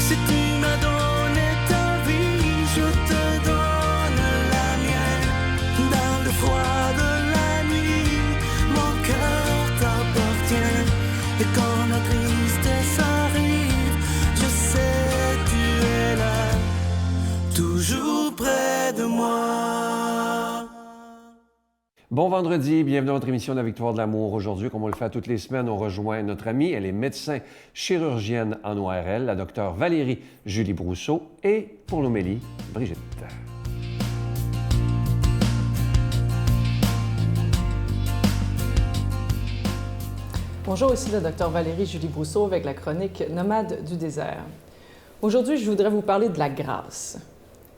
Si tu m'as donné ta vie, je te donne la mienne. Dans le froid de la nuit, mon cœur t'appartient. Et quand la tristesse arrive, je sais tu es là, toujours près de moi. Bon vendredi, bienvenue à notre émission de la Victoire de l'amour. Aujourd'hui, comme on le fait toutes les semaines, on rejoint notre amie, elle est médecin chirurgienne en ORL, la docteure Valérie Julie Brousseau, et pour l'homélie, Brigitte. Bonjour, ici la docteure Valérie Julie Brousseau avec la chronique Nomade du désert. Aujourd'hui, je voudrais vous parler de la grâce.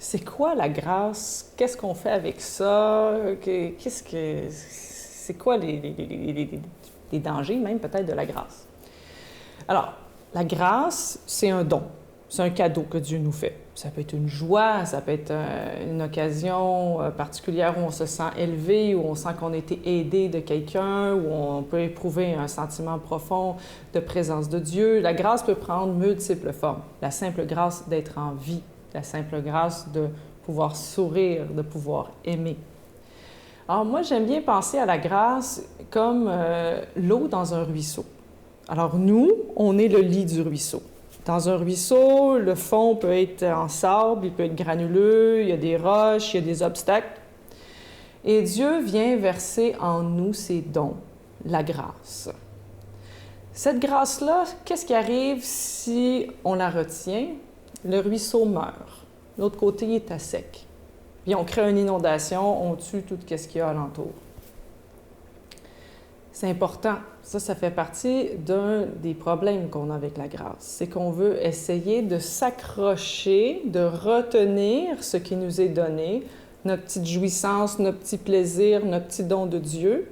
C'est quoi la grâce? Qu'est-ce qu'on fait avec ça? C'est quoi les dangers même peut-être de la grâce? Alors, la grâce, c'est un don. C'est un cadeau que Dieu nous fait. Ça peut être une joie, ça peut être une occasion particulière où on se sent élevé, où on sent qu'on a été aidé de quelqu'un, où on peut éprouver un sentiment profond de présence de Dieu. La grâce peut prendre multiples formes. La simple grâce d'être en vie, la simple grâce de pouvoir sourire, de pouvoir aimer. Alors moi, j'aime bien penser à la grâce comme l'eau dans un ruisseau. Alors nous, on est le lit du ruisseau. Dans un ruisseau, le fond peut être en sable, il peut être granuleux, il y a des roches, il y a des obstacles. Et Dieu vient verser en nous ses dons, la grâce. Cette grâce-là, qu'est-ce qui arrive si on la retient? Le ruisseau meurt. L'autre côté, il est à sec. Puis on crée une inondation, on tue tout ce qu'il y a alentour. C'est important. Ça fait partie d'un des problèmes qu'on a avec la grâce. C'est qu'on veut essayer de s'accrocher, de retenir ce qui nous est donné, notre petite jouissance, notre petit plaisir, notre petit don de Dieu.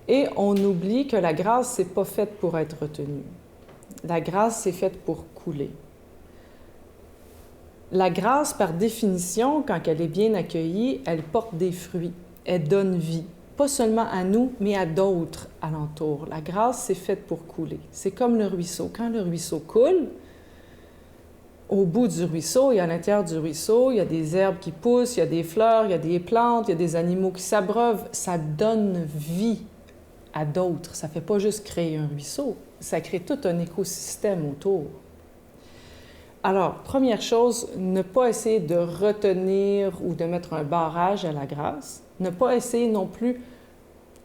Et on oublie que la grâce, c'est pas faite pour être retenue. La grâce, c'est faite pour couler. La grâce, par définition, quand elle est bien accueillie, elle porte des fruits, elle donne vie. Pas seulement à nous, mais à d'autres alentours. La grâce, c'est faite pour couler. C'est comme le ruisseau. Quand le ruisseau coule, au bout du ruisseau et à l'intérieur du ruisseau, il y a des herbes qui poussent, il y a des fleurs, il y a des plantes, il y a des animaux qui s'abreuvent. Ça donne vie à d'autres. Ça ne fait pas juste créer un ruisseau, ça crée tout un écosystème autour. Alors, première chose, ne pas essayer de retenir ou de mettre un barrage à la grâce. Ne pas essayer non plus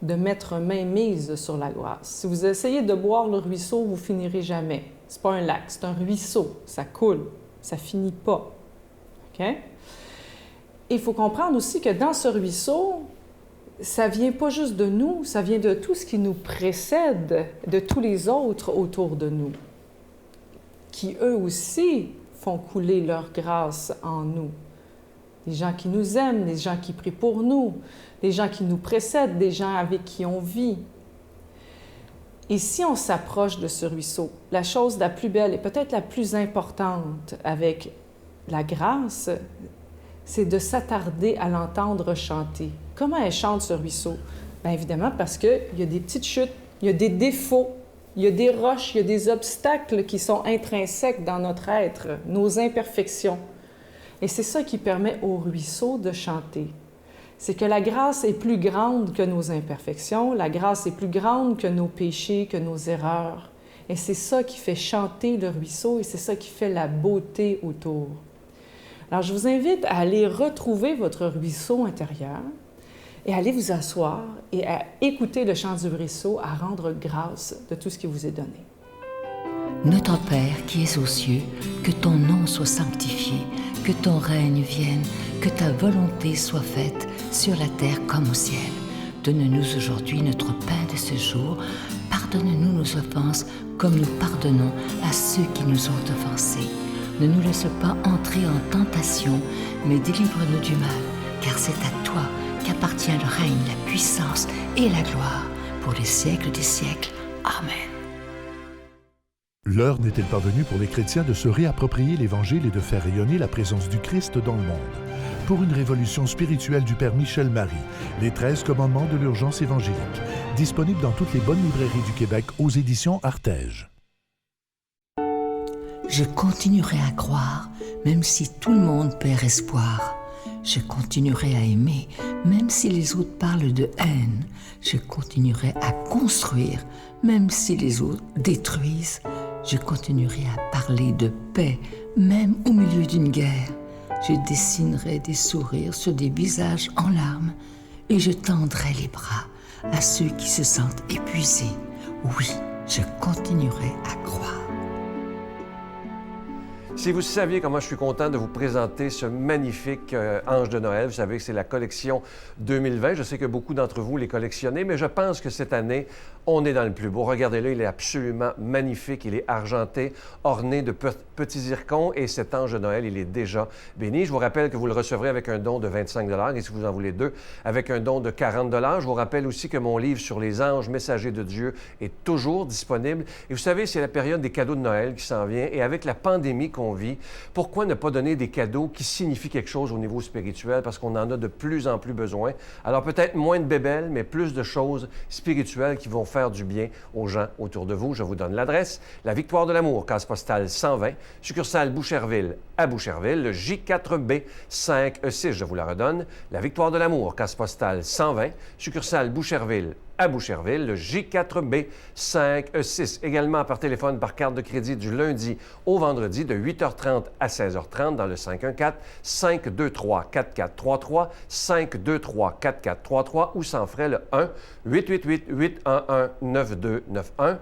de mettre mainmise sur la grâce. Si vous essayez de boire le ruisseau, vous finirez jamais. C'est pas un lac, c'est un ruisseau. Ça coule, ça finit pas. OK? Il faut comprendre aussi que dans ce ruisseau, ça vient pas juste de nous, ça vient de tout ce qui nous précède, de tous les autres autour de nous, qui eux aussi font couler leur grâce en nous. Des gens qui nous aiment, des gens qui prient pour nous, des gens qui nous précèdent, des gens avec qui on vit. Et si on s'approche de ce ruisseau, la chose la plus belle et peut-être la plus importante avec la grâce, c'est de s'attarder à l'entendre chanter. Comment elle chante ce ruisseau? Bien évidemment parce qu'il y a des petites chutes, il y a des défauts, il y a des roches, il y a des obstacles qui sont intrinsèques dans notre être, nos imperfections. Et c'est ça qui permet au ruisseau de chanter. C'est que la grâce est plus grande que nos imperfections, la grâce est plus grande que nos péchés, que nos erreurs. Et c'est ça qui fait chanter le ruisseau et c'est ça qui fait la beauté autour. Alors, je vous invite à aller retrouver votre ruisseau intérieur et à aller vous asseoir et à écouter le chant du ruisseau, à rendre grâce de tout ce qui vous est donné. Notre Père qui es aux cieux, que ton nom soit sanctifié, que ton règne vienne, que ta volonté soit faite sur la terre comme au ciel. Donne-nous aujourd'hui notre pain de ce jour. Pardonne-nous nos offenses comme nous pardonnons à ceux qui nous ont offensés. Ne nous laisse pas entrer en tentation, mais délivre-nous du mal, car c'est à toi qu'appartient le règne, la puissance et la gloire pour les siècles des siècles. Amen. L'heure n'est-elle pas venue pour les chrétiens de se réapproprier l'Évangile et de faire rayonner la présence du Christ dans le monde? Pour une révolution spirituelle du Père Michel Marie, les 13 commandements de l'urgence évangélique, disponibles dans toutes les bonnes librairies du Québec aux éditions Artege. Je continuerai à croire, même si tout le monde perd espoir. Je continuerai à aimer, même si les autres parlent de haine. Je continuerai à construire, même si les autres détruisent. Je continuerai à parler de paix, même au milieu d'une guerre. Je dessinerai des sourires sur des visages en larmes et je tendrai les bras à ceux qui se sentent épuisés. Oui, je continuerai à croire. Si vous saviez comment je suis content de vous présenter ce magnifique Ange de Noël, vous savez que c'est la collection 2020. Je sais que beaucoup d'entre vous les collectionnez, mais je pense que cette année, on est dans le plus beau. Regardez-le, il est absolument magnifique. Il est argenté, orné de petits zircons et cet Ange de Noël, il est déjà béni. Je vous rappelle que vous le recevrez avec un don de 25 $ et si vous en voulez deux, avec un don de 40 $. Je vous rappelle aussi que mon livre sur les anges messagers de Dieu est toujours disponible. Et vous savez, c'est la période des cadeaux de Noël qui s'en vient et avec la pandémie qu'on vit, pourquoi ne pas donner des cadeaux qui signifient quelque chose au niveau spirituel parce qu'on en a de plus en plus besoin. Alors peut-être moins de bébelles, mais plus de choses spirituelles qui vont faire du bien aux gens autour de vous. Je vous donne l'adresse. La Victoire de l'amour, case postale 120, succursale Boucherville à Boucherville, le J4B 5E6, je vous la redonne. La Victoire de l'amour, case postale 120, succursale Boucherville à Boucherville, le J4B 5E6. Également par téléphone, par carte de crédit du lundi au vendredi de 8h30 à 16h30 dans le 514-523-4433, 523-4433 ou sans frais le 1-888-811-9291,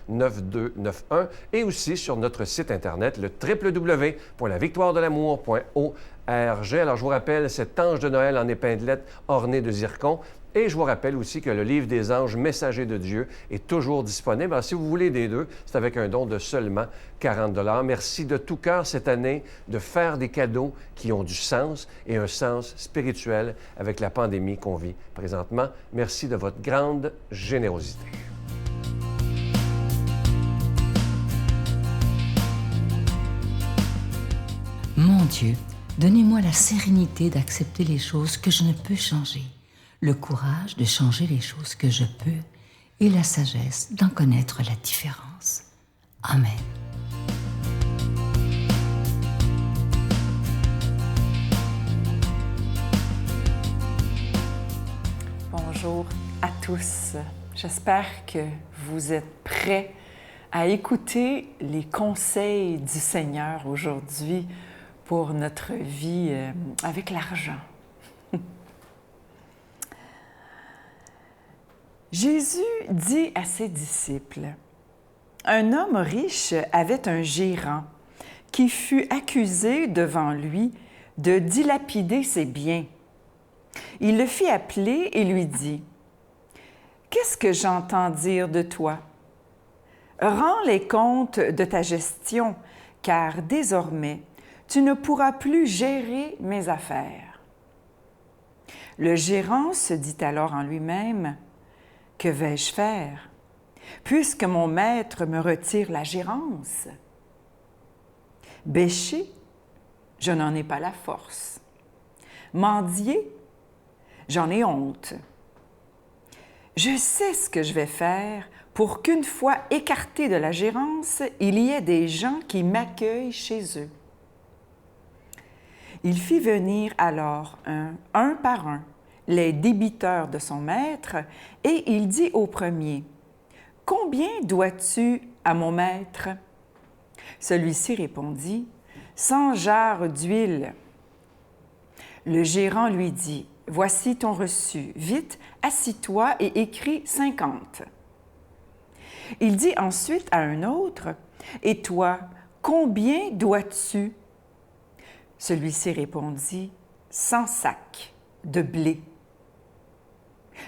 1-888-811-9291 et aussi sur notre site Internet, le www.lavictoiredelamour.org. Alors, je vous rappelle cet Ange de Noël en épinglette orné de zircon. Et je vous rappelle aussi que le livre des anges messagers de Dieu est toujours disponible. Alors, si vous voulez des deux, c'est avec un don de seulement 40 $. Merci de tout cœur cette année de faire des cadeaux qui ont du sens et un sens spirituel avec la pandémie qu'on vit présentement. Merci de votre grande générosité. Mon Dieu, donnez-moi la sérénité d'accepter les choses que je ne peux changer, le courage de changer les choses que je peux et la sagesse d'en connaître la différence. Amen. Bonjour à tous. J'espère que vous êtes prêts à écouter les conseils du Seigneur aujourd'hui pour notre vie avec l'argent. Jésus dit à ses disciples, « Un homme riche avait un gérant qui fut accusé devant lui de dilapider ses biens. Il le fit appeler et lui dit, « Qu'est-ce que j'entends dire de toi? Rends les comptes de ta gestion, car désormais, tu ne pourras plus gérer mes affaires. » Le gérant se dit alors en lui-même, « Que vais-je faire, puisque mon maître me retire la gérance? Bêcher, je n'en ai pas la force. Mendier, j'en ai honte. Je sais ce que je vais faire pour qu'une fois écarté de la gérance, il y ait des gens qui m'accueillent chez eux. » Il fit venir alors un par un les débiteurs de son maître et il dit au premier, « Combien dois-tu à mon maître? » Celui-ci répondit, « 100 jarres d'huile. » Le gérant lui dit, « Voici ton reçu. Vite, assis-toi et écris 50. » Il dit ensuite à un autre, « Et toi, combien dois-tu? » Celui-ci répondit, « 100 sacs de blé. »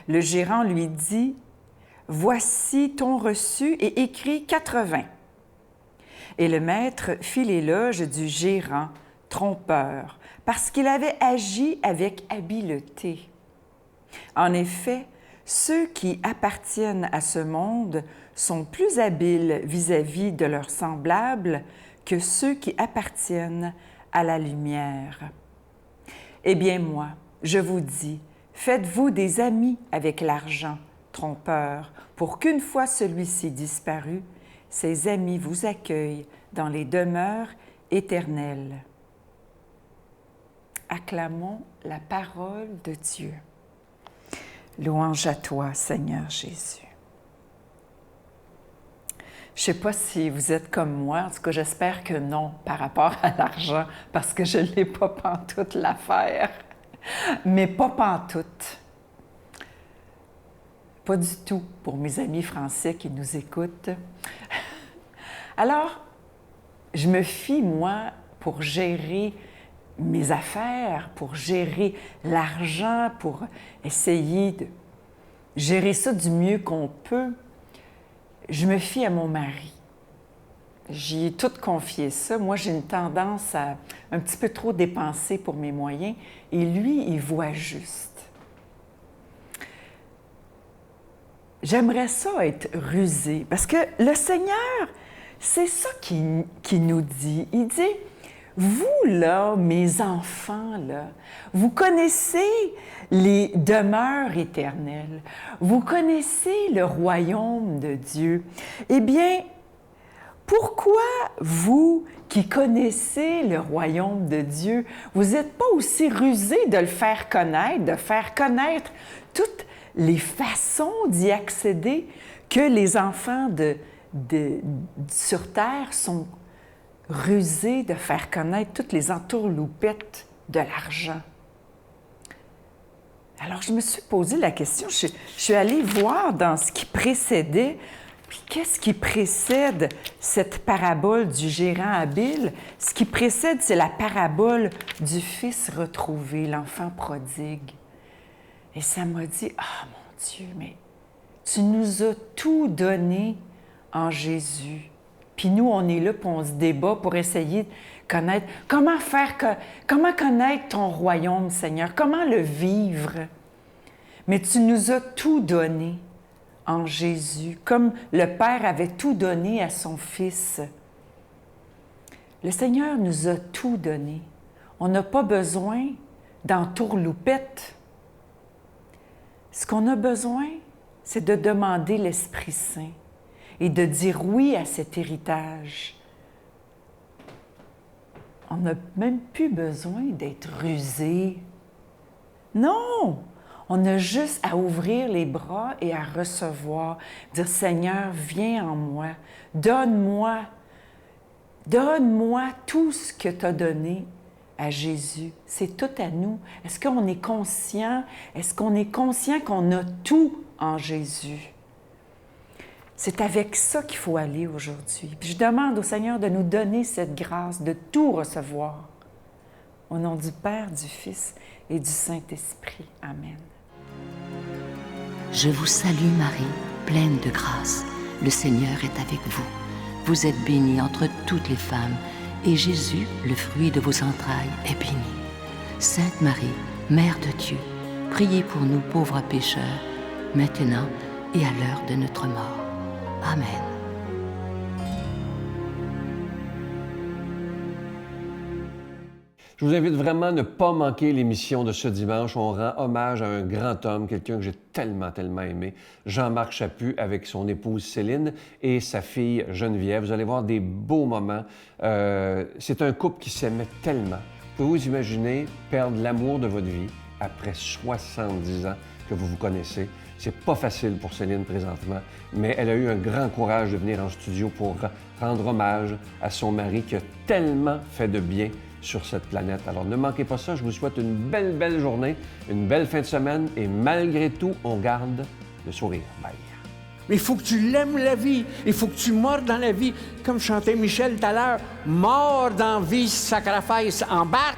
Le gérant lui dit, « Voici ton reçu et écris 80. » Et le maître fit l'éloge du gérant trompeur, parce qu'il avait agi avec habileté. En effet, ceux qui appartiennent à ce monde sont plus habiles vis-à-vis de leurs semblables que ceux qui appartiennent à la lumière. Eh bien moi, je vous dis, faites-vous des amis avec l'argent trompeur, pour qu'une fois celui-ci disparu, ses amis vous accueillent dans les demeures éternelles. Acclamons la parole de Dieu. Louange à toi, Seigneur Jésus. Je ne sais pas si vous êtes comme moi, en tout cas j'espère que non par rapport à l'argent, parce que je ne l'ai pas pantoute l'affaire, mais pas pantoute. Pas du tout pour mes amis français qui nous écoutent. Alors, je me fie, moi, pour gérer mes affaires, pour gérer l'argent, pour essayer de gérer ça du mieux qu'on peut. Je me fie à mon mari. J'y ai tout confié ça. Moi, j'ai une tendance à un petit peu trop dépenser pour mes moyens et lui, il voit juste. J'aimerais ça être rusé parce que le Seigneur, c'est ça qu'il nous dit. Il dit, vous là, mes enfants, là, vous connaissez les demeures éternelles, vous connaissez le royaume de Dieu. Eh bien, pourquoi vous qui connaissez le royaume de Dieu, vous n'êtes pas aussi rusés de le faire connaître, de faire connaître toutes les façons d'y accéder que les enfants sur Terre sont rusés de faire connaître toutes les entourloupettes de l'argent. Alors, je me suis posé la question, je suis allée voir dans ce qui précédait, puis qu'est-ce qui précède cette parabole du gérant habile? Ce qui précède, c'est la parabole du fils retrouvé, l'enfant prodigue. Et ça m'a dit, « Ah, mon Dieu, mais tu nous as tout donné en Jésus. » Puis nous, on est là, puis on se débat pour essayer de connaître, comment connaître ton royaume, Seigneur, comment le vivre. Mais tu nous as tout donné en Jésus, comme le Père avait tout donné à son Fils. Le Seigneur nous a tout donné. On n'a pas besoin d'entourloupettes. Ce qu'on a besoin, c'est de demander l'Esprit Saint et de dire oui à cet héritage. On n'a même plus besoin d'être rusé. Non! On a juste à ouvrir les bras et à recevoir. Dire, Seigneur, viens en moi. Donne-moi tout ce que tu as donné à Jésus. C'est tout à nous. Est-ce qu'on est conscient? Est-ce qu'on est conscient qu'on a tout en Jésus? C'est avec ça qu'il faut aller aujourd'hui. Puis je demande au Seigneur de nous donner cette grâce de tout recevoir. Au nom du Père, du Fils et du Saint-Esprit. Amen. Je vous salue Marie, pleine de grâce. Le Seigneur est avec vous. Vous êtes bénie entre toutes les femmes, et Jésus, le fruit de vos entrailles, est béni. Sainte Marie, Mère de Dieu, priez pour nous pauvres pécheurs, maintenant et à l'heure de notre mort. Amen. Je vous invite vraiment à ne pas manquer l'émission de ce dimanche. On rend hommage à un grand homme, quelqu'un que j'ai tellement aimé, Jean-Marc Chaput, avec son épouse Céline et sa fille Geneviève. Vous allez voir des beaux moments. C'est un couple qui s'aimait tellement. Pouvez-vous imaginer perdre l'amour de votre vie après 70 ans que vous vous connaissez? C'est pas facile pour Céline présentement, mais elle a eu un grand courage de venir en studio pour rendre hommage à son mari qui a tellement fait de bien sur cette planète. Alors ne manquez pas ça, je vous souhaite une belle journée, une belle fin de semaine et malgré tout, on garde le sourire. Bye. Mais il faut que tu l'aimes la vie, il faut que tu meurs dans la vie. Comme chantait Michel tout à l'heure, mort dans vie, sacrifice, embarque.